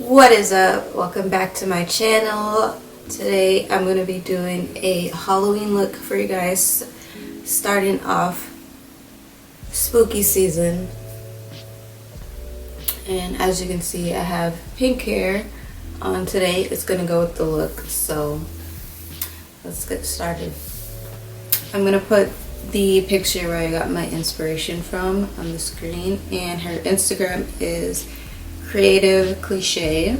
What is up? Welcome back to my channel. Today I'm going to be doing a Halloween look for you guys, starting off spooky season. And as you can see, I have pink hair on today. It's going to go with the look, so let's get started. I'm going to put the picture where I got my inspiration from on the screen, and her Instagram is Creative Cliche.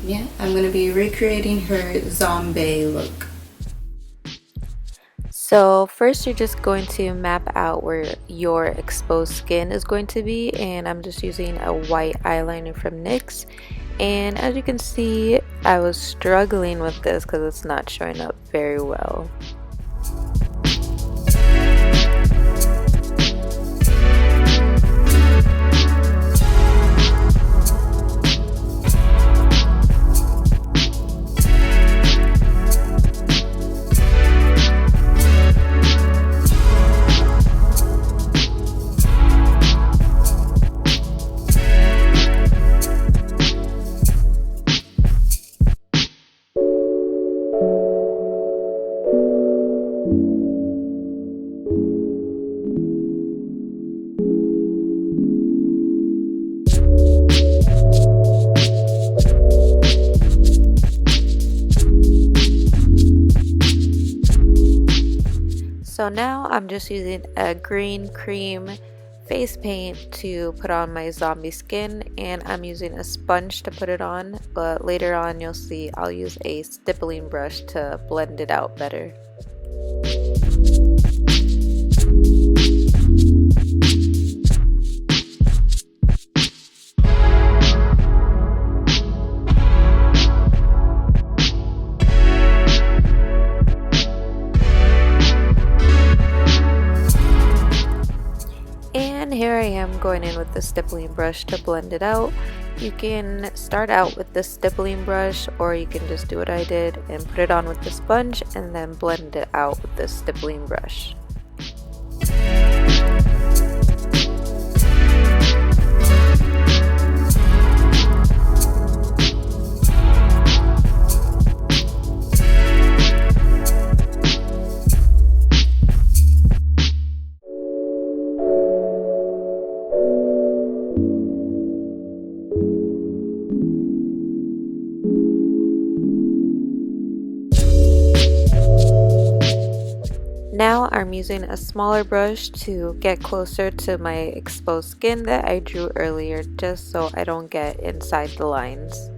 Yeah, I'm going to be recreating her ZomBAE look. So first you're just going to map out where your exposed skin is going to be, and I'm just using a white eyeliner from NYX. And as you can see, I was struggling with this because it's not showing up very well. So now I'm just using a green cream face paint to put on my zombie skin, and I'm using a sponge to put it on, but later on you'll see I'll use a stippling brush to blend it out better. And here I am going in with the stippling brush to blend it out. You can start out with the stippling brush, or you can just do what I did and put it on with the sponge and then blend it out with the stippling brush. Now I'm using a smaller brush to get closer to my exposed skin that I drew earlier, just so I don't get inside the lines.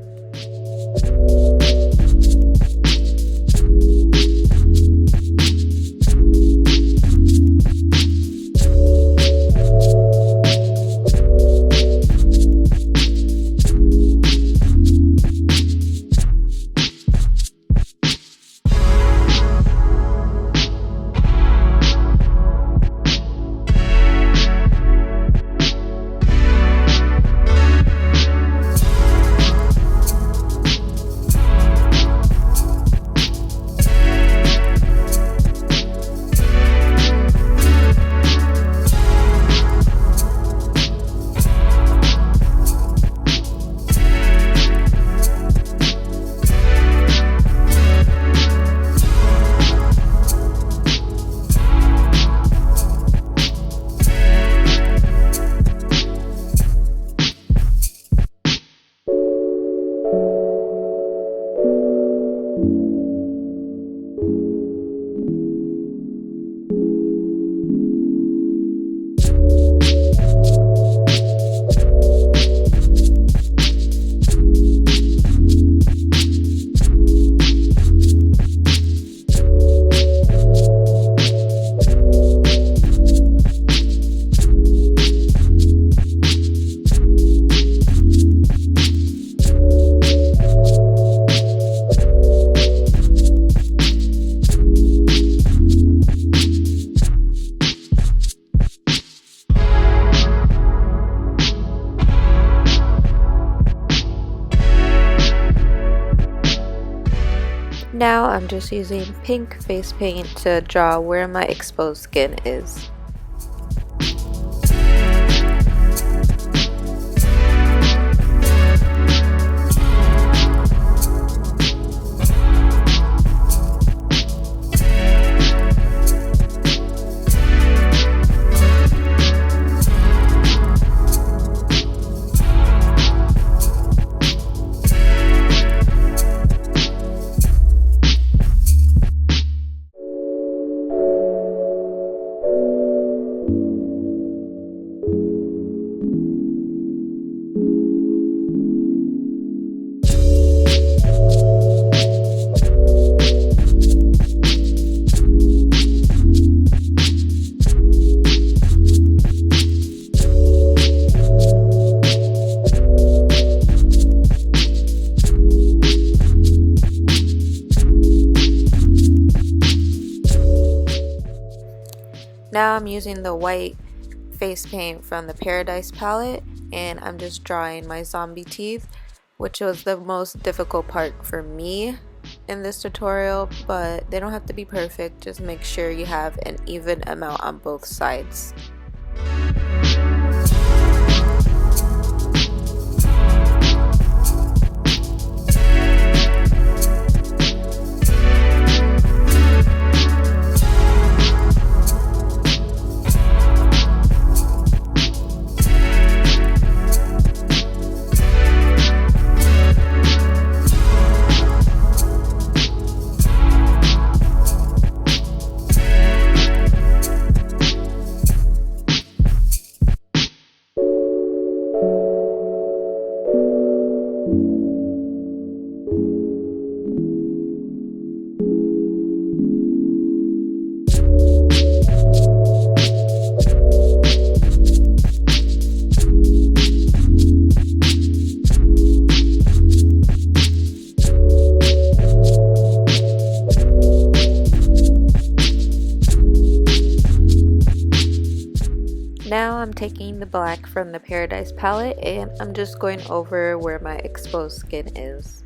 Now I'm just using pink face paint to draw where my exposed skin is. I'm using the white face paint from the Paradise palette, and I'm just drawing my zombie teeth, which was the most difficult part for me in this tutorial, but they don't have to be perfect. Just make sure you have an even amount on both sides. Now I'm taking the black from the Paradise palette and I'm just going over where my exposed skin is.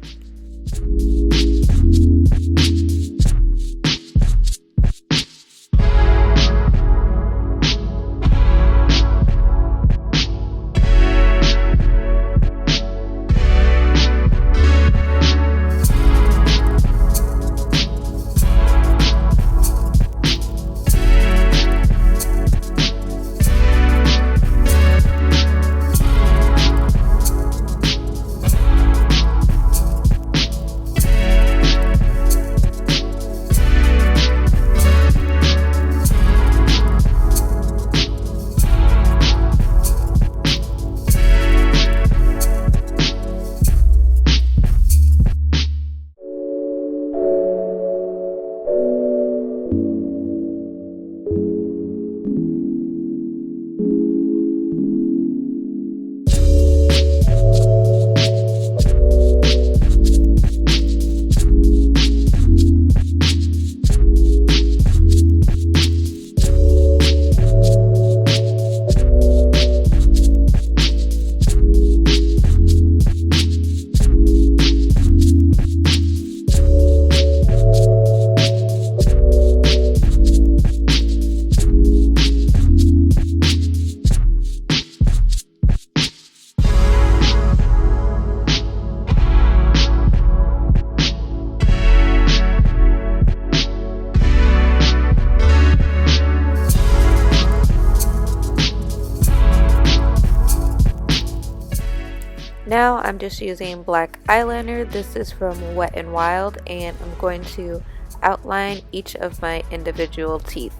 Now I'm just using black eyeliner. This is from Wet n Wild, and I'm going to outline each of my individual teeth.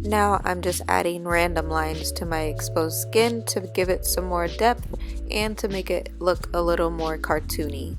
Now I'm just adding random lines to my exposed skin to give it some more depth and to make it look a little more cartoony.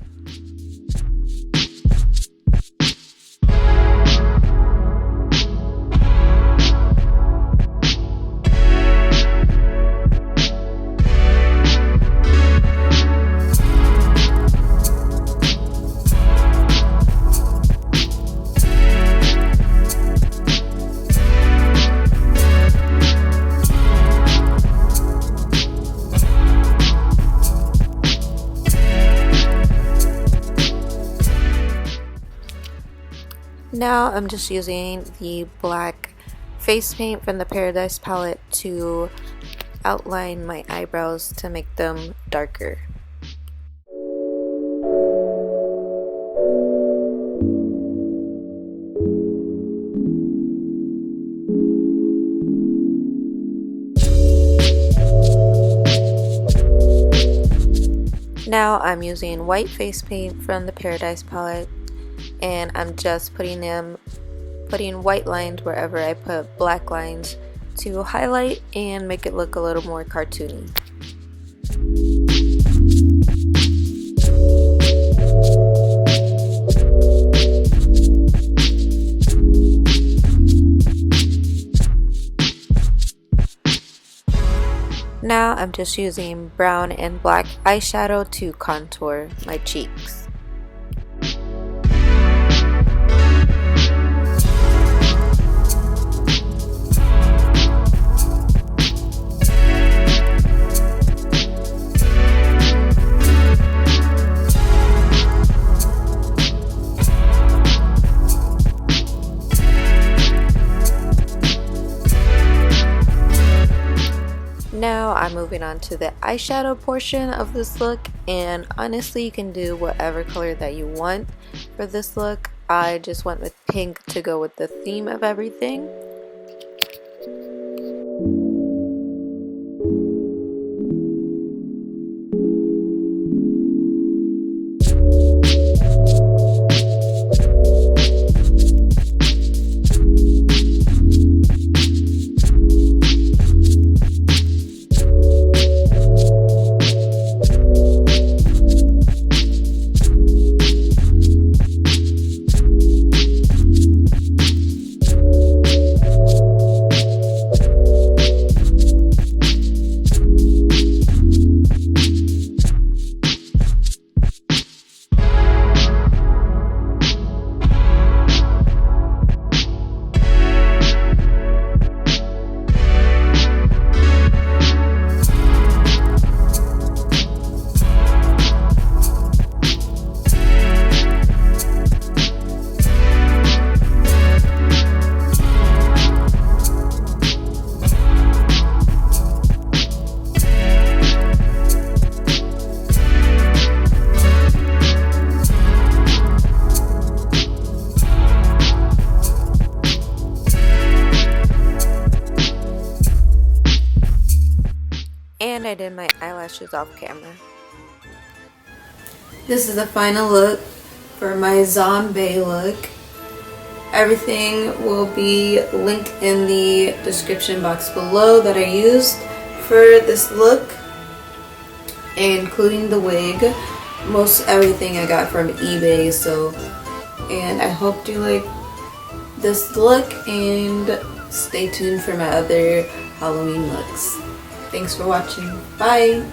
Now I'm just using the black face paint from the Paradise palette to outline my eyebrows to make them darker. Now I'm using white face paint from the Paradise palette, and I'm just putting white lines wherever I put black lines to highlight and make it look a little more cartoony. Now I'm just using brown and black eyeshadow to contour my cheeks. Now I'm moving on to the eyeshadow portion of this look, and honestly you can do whatever color that you want for this look. I just went with pink to go with the theme of everything. And I did my eyelashes off camera. This is the final look for my ZomBAE look. Everything will be linked in the description box below that I used for this look, including the wig. Most everything I got from eBay. And I hope you like this look, and stay tuned for my other Halloween looks. Thanks for watching. Bye!